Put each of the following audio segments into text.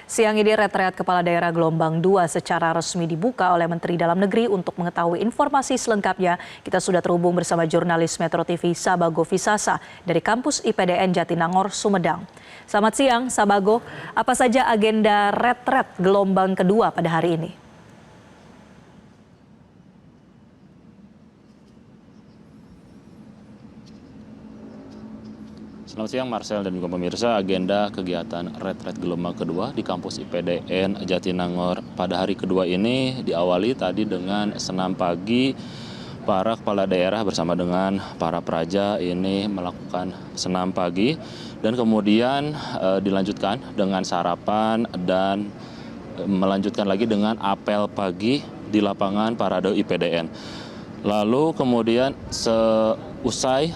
Siang ini retreat Kepala Daerah Gelombang 2 secara resmi dibuka oleh Menteri Dalam Negeri. Untuk mengetahui informasi selengkapnya, kita sudah terhubung bersama jurnalis Metro TV Sabago Visasa dari kampus IPDN Jatinangor, Sumedang. Selamat siang, Sabago. Apa saja agenda retreat gelombang kedua pada hari ini? Selamat siang Marcel dan juga pemirsa. Agenda kegiatan retreat gelombang kedua di kampus IPDN Jatinangor pada hari kedua ini diawali tadi dengan senam pagi. Para kepala daerah bersama dengan para praja ini melakukan senam pagi dan kemudian dilanjutkan dengan sarapan dan melanjutkan lagi dengan apel pagi di lapangan Parade IPDN. Lalu kemudian seusai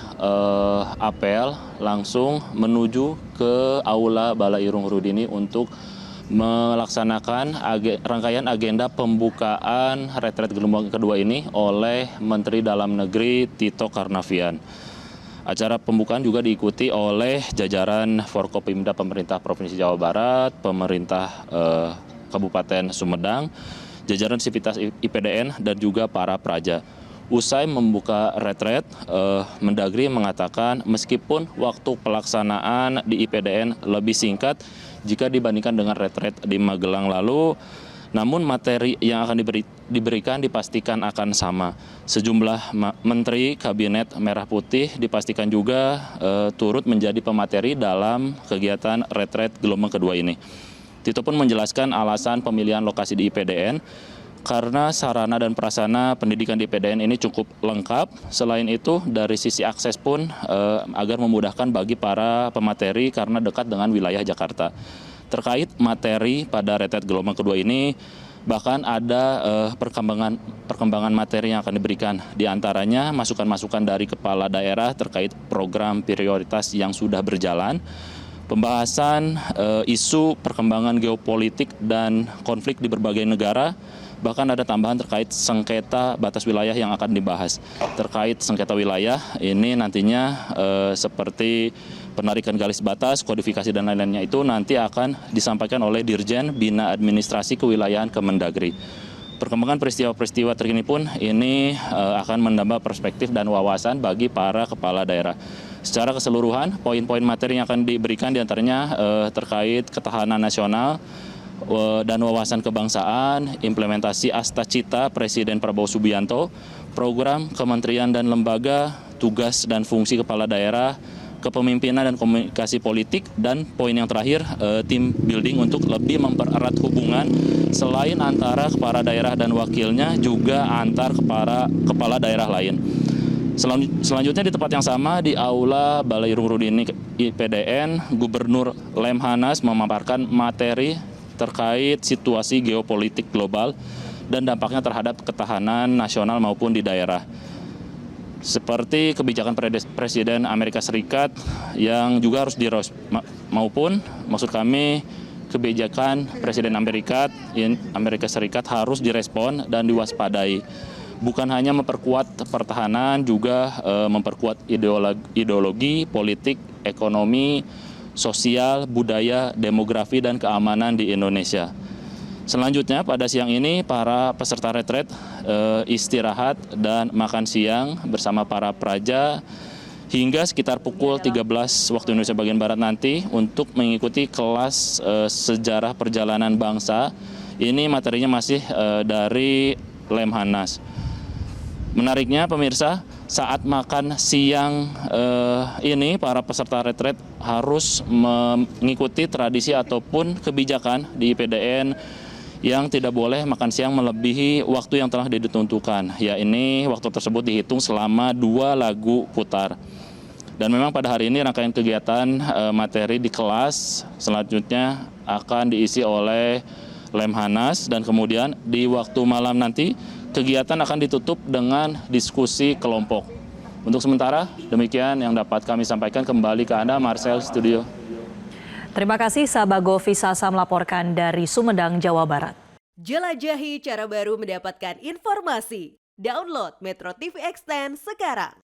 apel langsung menuju ke Aula Balai Irung Rudini untuk melaksanakan rangkaian agenda pembukaan retreat gelombang kedua ini oleh Menteri Dalam Negeri Tito Karnavian. Acara pembukaan juga diikuti oleh jajaran Forkopimda Pemerintah Provinsi Jawa Barat, Pemerintah Kabupaten Sumedang, jajaran Sivitas IPDN dan juga para praja. Usai membuka retreat, Mendagri mengatakan meskipun waktu pelaksanaan di IPDN lebih singkat jika dibandingkan dengan retreat di Magelang lalu, namun materi yang akan diberikan dipastikan akan sama. Sejumlah menteri Kabinet Merah Putih dipastikan juga turut menjadi pemateri dalam kegiatan retreat gelombang kedua ini. Tito pun menjelaskan alasan pemilihan lokasi di IPDN, karena sarana dan prasarana pendidikan di IPDN ini cukup lengkap. Selain itu, dari sisi akses pun agar memudahkan bagi para pemateri karena dekat dengan wilayah Jakarta. Terkait materi pada retreat gelombang kedua ini, bahkan ada perkembangan materi yang akan diberikan. Di antaranya masukan-masukan dari kepala daerah terkait program prioritas yang sudah berjalan, pembahasan isu perkembangan geopolitik dan konflik di berbagai negara. Bahkan ada tambahan terkait sengketa batas wilayah yang akan dibahas. Terkait sengketa wilayah ini nantinya seperti penarikan garis batas, kodifikasi dan lain-lainnya itu nanti akan disampaikan oleh Dirjen Bina Administrasi Kewilayahan Kemendagri. Perkembangan peristiwa-peristiwa terkini pun ini akan menambah perspektif dan wawasan bagi para kepala daerah. Secara keseluruhan, poin-poin materi yang akan diberikan diantaranya terkait ketahanan nasional dan wawasan kebangsaan, implementasi Asta Cita Presiden Prabowo Subianto, program kementerian dan lembaga, tugas dan fungsi kepala daerah, kepemimpinan dan komunikasi politik, dan poin yang terakhir tim building untuk lebih mempererat hubungan selain antara kepala daerah dan wakilnya juga antar kepala daerah lain. Selanjutnya di tempat yang sama di Aula Balai Irung Rudini IPDN, Gubernur Lemhanas memaparkan materi terkait situasi geopolitik global dan dampaknya terhadap ketahanan nasional maupun di daerah. Seperti kebijakan Presiden Amerika Serikat yang juga harus maupun maksud kami kebijakan Presiden Amerika Serikat harus direspon dan diwaspadai. Bukan hanya memperkuat pertahanan, juga memperkuat ideologi, politik, ekonomi, sosial, budaya, demografi, dan keamanan di Indonesia. Selanjutnya pada siang ini para peserta retreat istirahat dan makan siang bersama para praja hingga sekitar pukul 13 waktu Indonesia bagian Barat nanti untuk mengikuti kelas sejarah perjalanan bangsa. Ini materinya masih dari Lemhanas. Menariknya pemirsa, saat makan siang ini para peserta retreat harus mengikuti tradisi ataupun kebijakan di IPDN yang tidak boleh makan siang melebihi waktu yang telah ditentukan. Ya, ini waktu tersebut dihitung selama 2 lagu putar. Dan memang pada hari ini rangkaian kegiatan materi di kelas selanjutnya akan diisi oleh Lemhanas, dan kemudian di waktu malam nanti kegiatan akan ditutup dengan diskusi kelompok. Untuk sementara, demikian yang dapat kami sampaikan. Kembali ke Anda, Marcel, studio. Terima kasih, Sabago Visasa melaporkan dari Sumedang, Jawa Barat. Jelajahi cara baru mendapatkan informasi. Download Metro TV Extend sekarang.